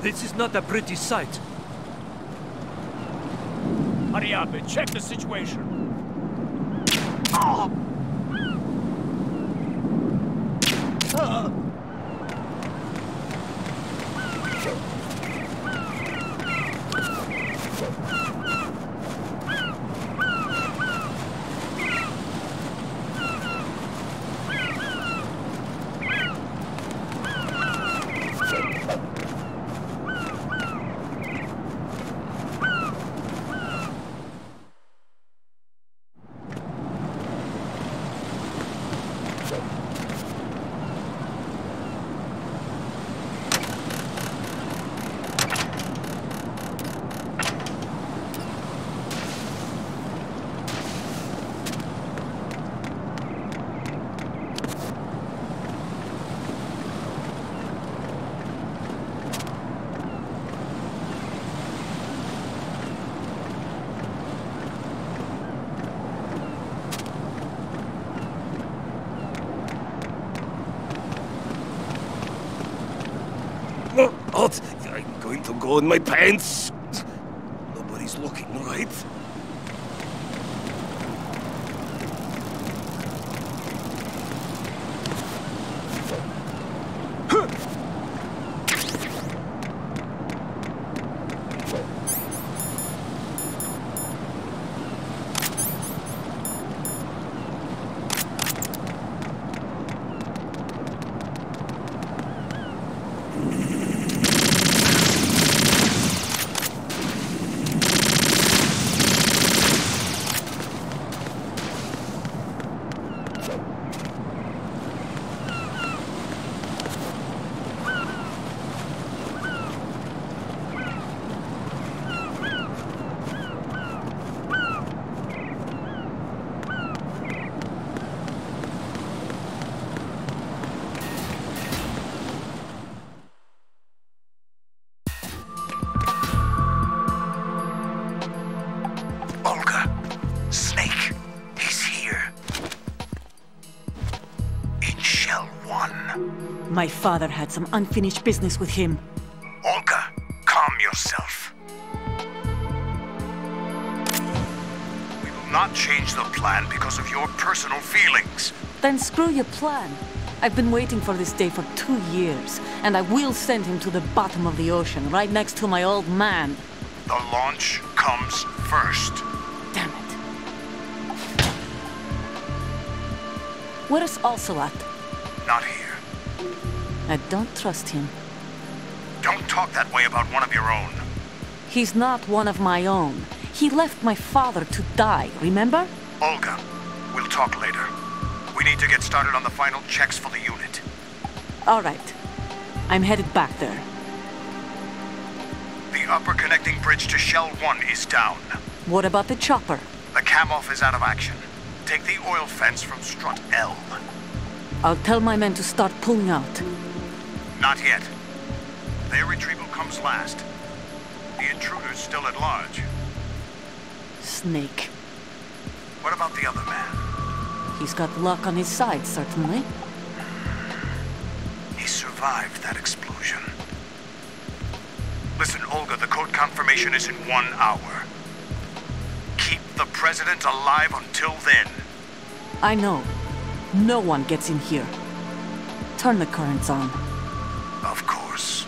This is not a pretty sight. Hurry up and check the situation. What? I'm going to go in my pants. Nobody's looking, right? My father had some unfinished business with him. Olga, calm yourself. We will not change the plan because of your personal feelings. Then screw your plan. I've been waiting for this day for 2 years, and I will send him to the bottom of the ocean, right next to my old man. The launch comes first. Damn it. Where is Ocelot? Not here. I don't trust him. Don't talk that way about one of your own. He's not one of my own. He left my father to die, remember? Olga, we'll talk later. We need to get started on the final checks for the unit. All right. I'm headed back there. The upper connecting bridge to Shell 1 is down. What about the chopper? The cam-off is out of action. Take the oil fence from strut L. I'll tell my men to start pulling out. Not yet. Their retrieval comes last. The intruder's still at large. Snake. What about the other man? He's got luck on his side, certainly. He survived that explosion. Listen, Olga, the code confirmation is in 1 hour. Keep the president alive until then. I know. No one gets in here. Turn the currents on. Of course.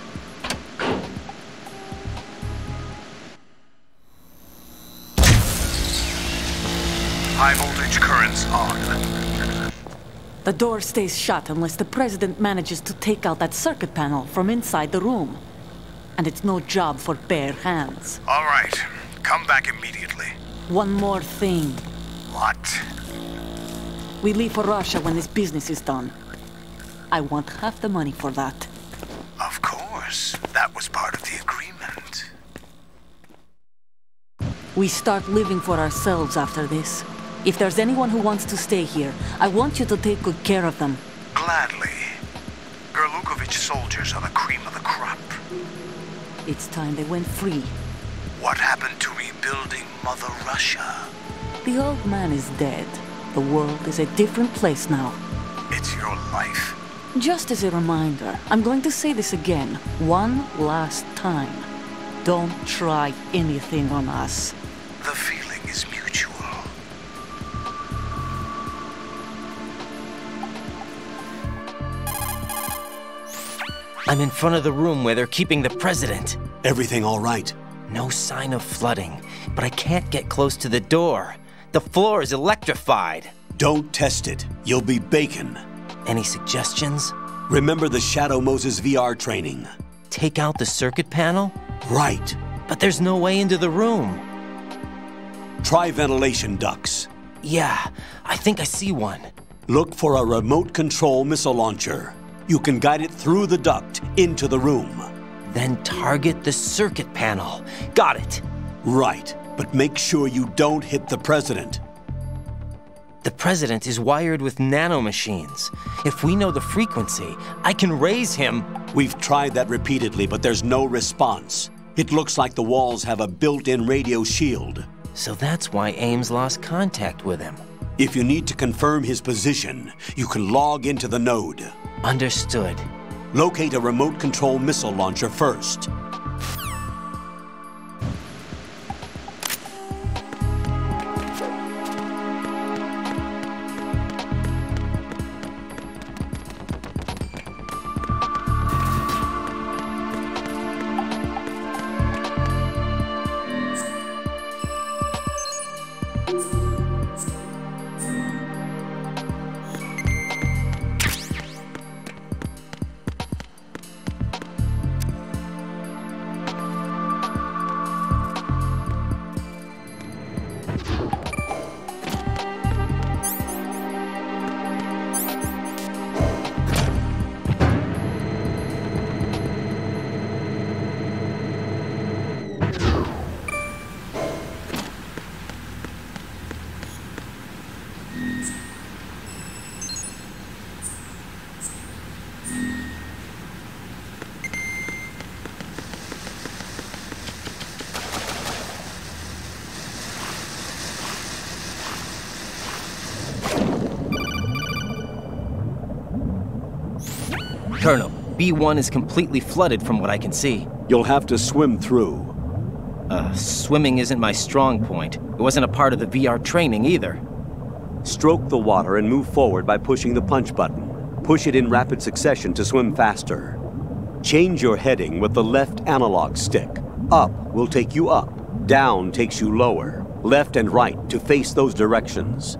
High voltage currents on. The door stays shut unless the president manages to take out that circuit panel from inside the room. And it's no job for bare hands. All right. Come back immediately. One more thing. What? We leave for Russia when this business is done. I want half the money for that. Of course. That was part of the agreement. We start living for ourselves after this. If there's anyone who wants to stay here, I want you to take good care of them. Gladly. Gerlukovich soldiers are the cream of the crop. It's time they went free. What happened to rebuilding Mother Russia? The old man is dead. The world is a different place now. It's your life. Just as a reminder, I'm going to say this again, one last time. Don't try anything on us. The feeling is mutual. I'm in front of the room where they're keeping the president. Everything all right? No sign of flooding, but I can't get close to the door. The floor is electrified. Don't test it. You'll be bacon. Any suggestions? Remember the Shadow Moses VR training. Take out the circuit panel? Right. But there's no way into the room. Try ventilation ducts. Yeah, I think I see one. Look for a remote control missile launcher. You can guide it through the duct into the room. Then target the circuit panel. Got it. Right, but make sure you don't hit the president. The president is wired with nanomachines. If we know the frequency, I can raise him. We've tried that repeatedly, but there's no response. It looks like the walls have a built-in radio shield. So that's why Ames lost contact with him. If you need to confirm his position, you can log into the node. Understood. Locate a remote control missile launcher first. Colonel, B1 is completely flooded from what I can see. You'll have to swim through. Swimming isn't my strong point. It wasn't a part of the VR training either. Stroke the water and move forward by pushing the punch button. Push it in rapid succession to swim faster. Change your heading with the left analog stick. Up will take you up. Down takes you lower. Left and right to face those directions.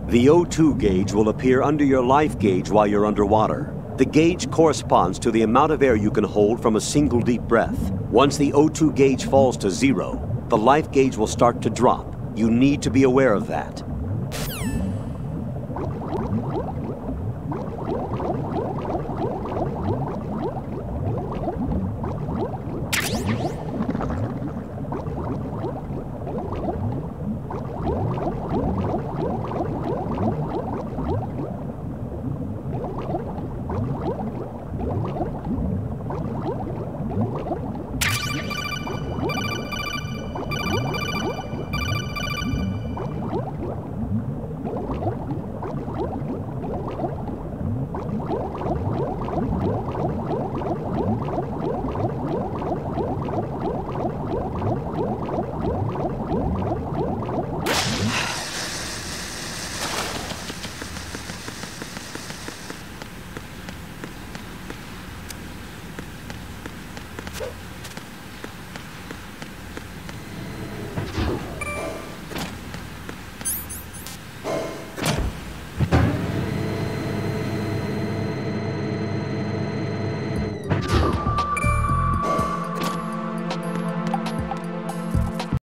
The O2 gauge will appear under your life gauge while you're underwater. The gauge corresponds to the amount of air you can hold from a single deep breath. Once the O2 gauge falls to 0, the life gauge will start to drop. You need to be aware of that.